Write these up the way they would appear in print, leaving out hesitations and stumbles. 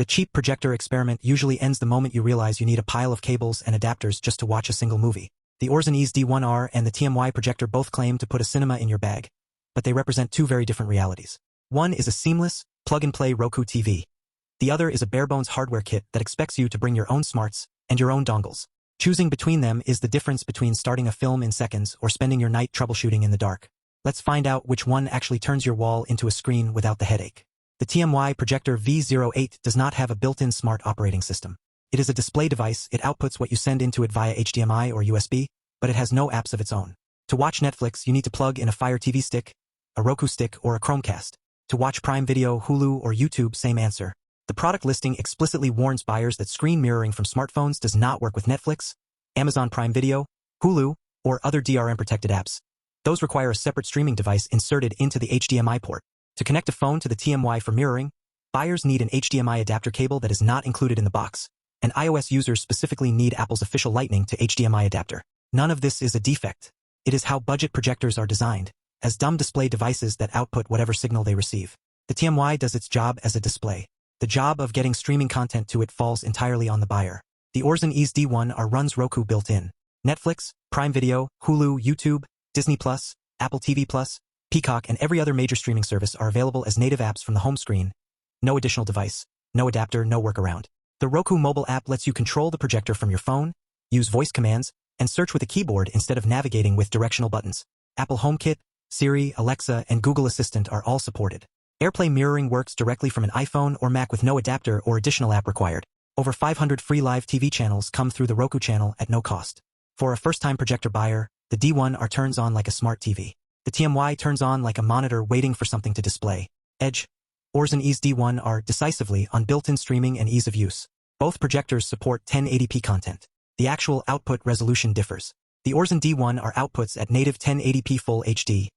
The cheap projector experiment usually ends the moment you realize you need a pile of cables and adapters just to watch a single movie. The Aurzen EAZZE D1R and the TMY Projector both claim to put a cinema in your bag, but they represent two very different realities. One is a seamless, plug-and-play Roku TV. The other is a bare-bones hardware kit that expects you to bring your own smarts and your own dongles. Choosing between them is the difference between starting a film in seconds or spending your night troubleshooting in the dark. Let's find out which one actually turns your wall into a screen without the headache. The TMY Projector V08 does not have a built-in smart operating system. It is a display device. It outputs what you send into it via HDMI or USB, but it has no apps of its own. To watch Netflix, you need to plug in a Fire TV stick, a Roku stick, or a Chromecast. To watch Prime Video, Hulu, or YouTube, same answer. The product listing explicitly warns buyers that screen mirroring from smartphones does not work with Netflix, Amazon Prime Video, Hulu, or other DRM-protected apps. Those require a separate streaming device inserted into the HDMI port. To connect a phone to the TMY for mirroring, buyers need an HDMI adapter cable that is not included in the box, and iOS users specifically need Apple's official Lightning to HDMI adapter. None of this is a defect. It is how budget projectors are designed, as dumb display devices that output whatever signal they receive. The TMY does its job as a display. The job of getting streaming content to it falls entirely on the buyer. The Aurzen EAZZE D1R runs Roku built-in. Netflix, Prime Video, Hulu, YouTube, Disney+, Apple TV+, Peacock, and every other major streaming service are available as native apps from the home screen. No additional device, no adapter, no workaround. The Roku mobile app lets you control the projector from your phone, use voice commands, and search with a keyboard instead of navigating with directional buttons. Apple HomeKit, Siri, Alexa, and Google Assistant are all supported. AirPlay mirroring works directly from an iPhone or Mac with no adapter or additional app required. Over 500 free live TV channels come through the Roku channel at no cost. For a first-time projector buyer, the D1R turns on like a smart TV. The TMY turns on like a monitor waiting for something to display. Edge. Aurzen EAZZE D1R decisively on built-in streaming and ease of use. Both projectors support 1080p content. The actual output resolution differs. The Aurzen D1R outputs at native 1080p Full HD,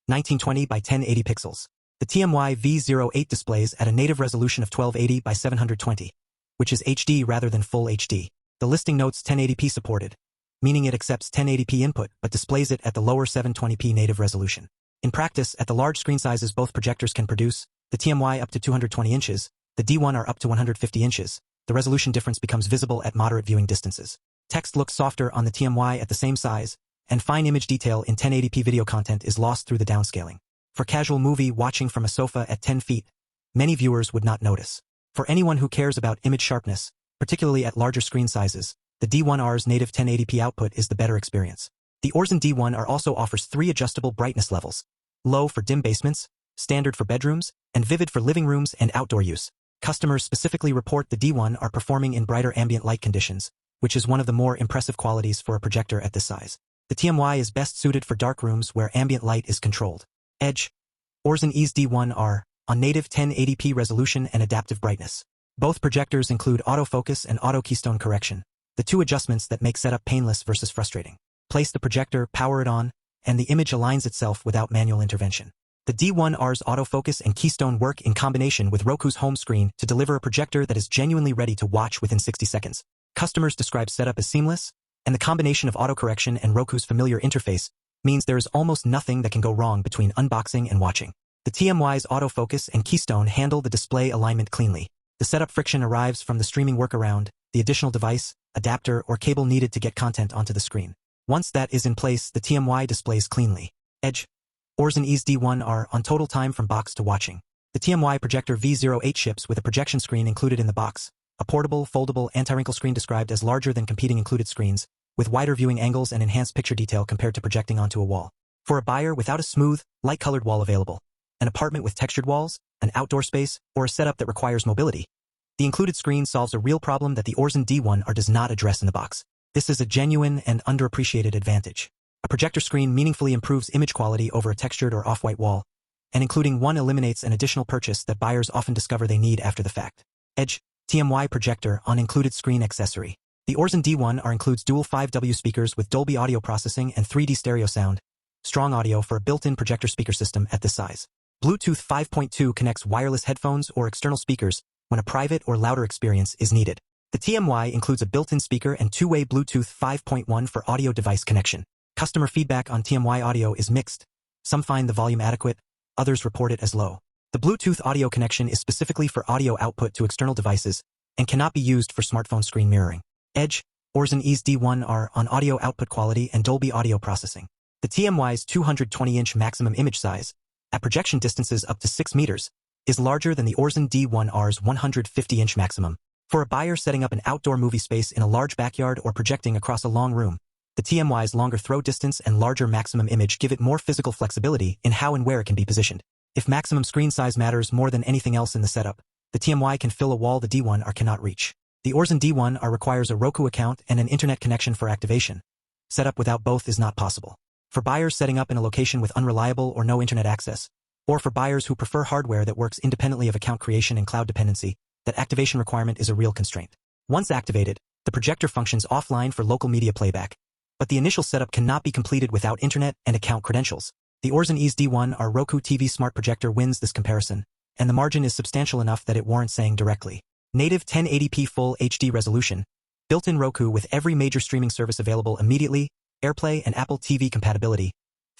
1920 by 1080 pixels. The TMY V08 displays at a native resolution of 1280 by 720, which is HD rather than Full HD. The listing notes 1080p supported, meaning it accepts 1080p input but displays it at the lower 720p native resolution. In practice, at the large screen sizes both projectors can produce, the TMY up to 220 inches, the D1R up to 150 inches, the resolution difference becomes visible at moderate viewing distances. Text looks softer on the TMY at the same size, and fine image detail in 1080p video content is lost through the downscaling. For casual movie watching from a sofa at 10 feet, many viewers would not notice. For anyone who cares about image sharpness, particularly at larger screen sizes, the D1R's native 1080p output is the better experience. The Aurzen D1R also offers 3 adjustable brightness levels: low for dim basements, standard for bedrooms, and vivid for living rooms and outdoor use. Customers specifically report the D1R performing in brighter ambient light conditions, which is one of the more impressive qualities for a projector at this size. The TMY is best suited for dark rooms where ambient light is controlled. Edge. Aurzen EAZZE D1R, on native 1080p resolution and adaptive brightness. Both projectors include autofocus and auto keystone correction, the two adjustments that make setup painless versus frustrating. Place the projector, power it on, and the image aligns itself without manual intervention. The D1R's autofocus and keystone work in combination with Roku's home screen to deliver a projector that is genuinely ready to watch within 60 seconds. Customers describe setup as seamless, and the combination of autocorrection and Roku's familiar interface means there is almost nothing that can go wrong between unboxing and watching. The TMY's autofocus and keystone handle the display alignment cleanly. The setup friction arrives from the streaming workaround, the additional device, adapter, or cable needed to get content onto the screen. Once that is in place, the TMY displays cleanly. Edge. Aurzen EAZZE D1R on total time from box to watching. The TMY Projector V08 ships with a projection screen included in the box, a portable, foldable, anti-wrinkle screen described as larger than competing included screens, with wider viewing angles and enhanced picture detail compared to projecting onto a wall. For a buyer without a smooth, light-colored wall available, an apartment with textured walls, an outdoor space, or a setup that requires mobility, the included screen solves a real problem that the Aurzen D1R does not address in the box. This is a genuine and underappreciated advantage. A projector screen meaningfully improves image quality over a textured or off-white wall, and including one eliminates an additional purchase that buyers often discover they need after the fact. Edge. TMY Projector on included screen accessory. The Aurzen D1R includes dual 5W speakers with Dolby audio processing and 3D stereo sound, strong audio for a built-in projector speaker system at this size. Bluetooth 5.2 connects wireless headphones or external speakers when a private or louder experience is needed. The TMY includes a built-in speaker and two-way Bluetooth 5.1 for audio device connection. Customer feedback on TMY audio is mixed. Some find the volume adequate, others report it as low. The Bluetooth audio connection is specifically for audio output to external devices and cannot be used for smartphone screen mirroring. Edge, Aurzen EAZZE D1R on audio output quality and Dolby audio processing. The TMY's 220-inch maximum image size, at projection distances up to 6 meters, is larger than the Aurzen D1R's 150-inch maximum. For a buyer setting up an outdoor movie space in a large backyard or projecting across a long room, the TMY's longer throw distance and larger maximum image give it more physical flexibility in how and where it can be positioned. If maximum screen size matters more than anything else in the setup, the TMY can fill a wall the D1R cannot reach. The Aurzen D1R requires a Roku account and an internet connection for activation. Setup without both is not possible. For buyers setting up in a location with unreliable or no internet access, or for buyers who prefer hardware that works independently of account creation and cloud dependency, that activation requirement is a real constraint. Once activated, the projector functions offline for local media playback, but the initial setup cannot be completed without internet and account credentials. The Aurzen EAZZE D1R Roku TV smart projector wins this comparison, and the margin is substantial enough that it warrants saying directly. Native 1080p full HD resolution, built-in Roku with every major streaming service available immediately, AirPlay and Apple TV compatibility,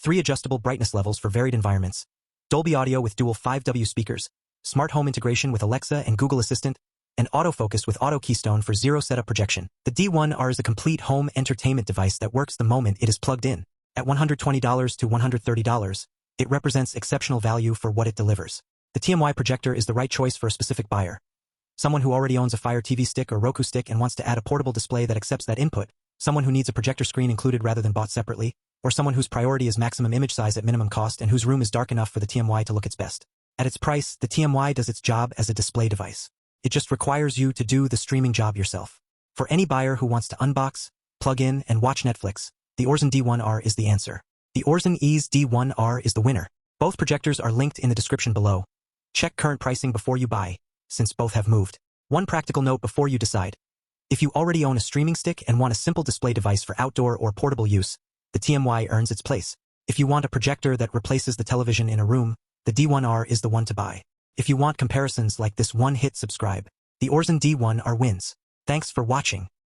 3 adjustable brightness levels for varied environments, Dolby audio with dual 5W speakers, smart home integration with Alexa and Google Assistant, and autofocus with auto keystone for zero setup projection. The D1R is a complete home entertainment device that works the moment it is plugged in. At $120 to $130, it represents exceptional value for what it delivers. The TMY Projector is the right choice for a specific buyer. Someone who already owns a Fire TV stick or Roku stick and wants to add a portable display that accepts that input, someone who needs a projector screen included rather than bought separately, or someone whose priority is maximum image size at minimum cost and whose room is dark enough for the TMY to look its best. At its price, the TMY does its job as a display device. It just requires you to do the streaming job yourself. For any buyer who wants to unbox, plug in, and watch Netflix, the Aurzen D1R is the answer. The Aurzen EAZZE D1R is the winner. Both projectors are linked in the description below. Check current pricing before you buy, since both have moved. One practical note before you decide. If you already own a streaming stick and want a simple display device for outdoor or portable use, the TMY earns its place. If you want a projector that replaces the television in a room, the D1R is the one to buy. If you want comparisons like this one, hit subscribe. The Aurzen D1R wins. Thanks for watching.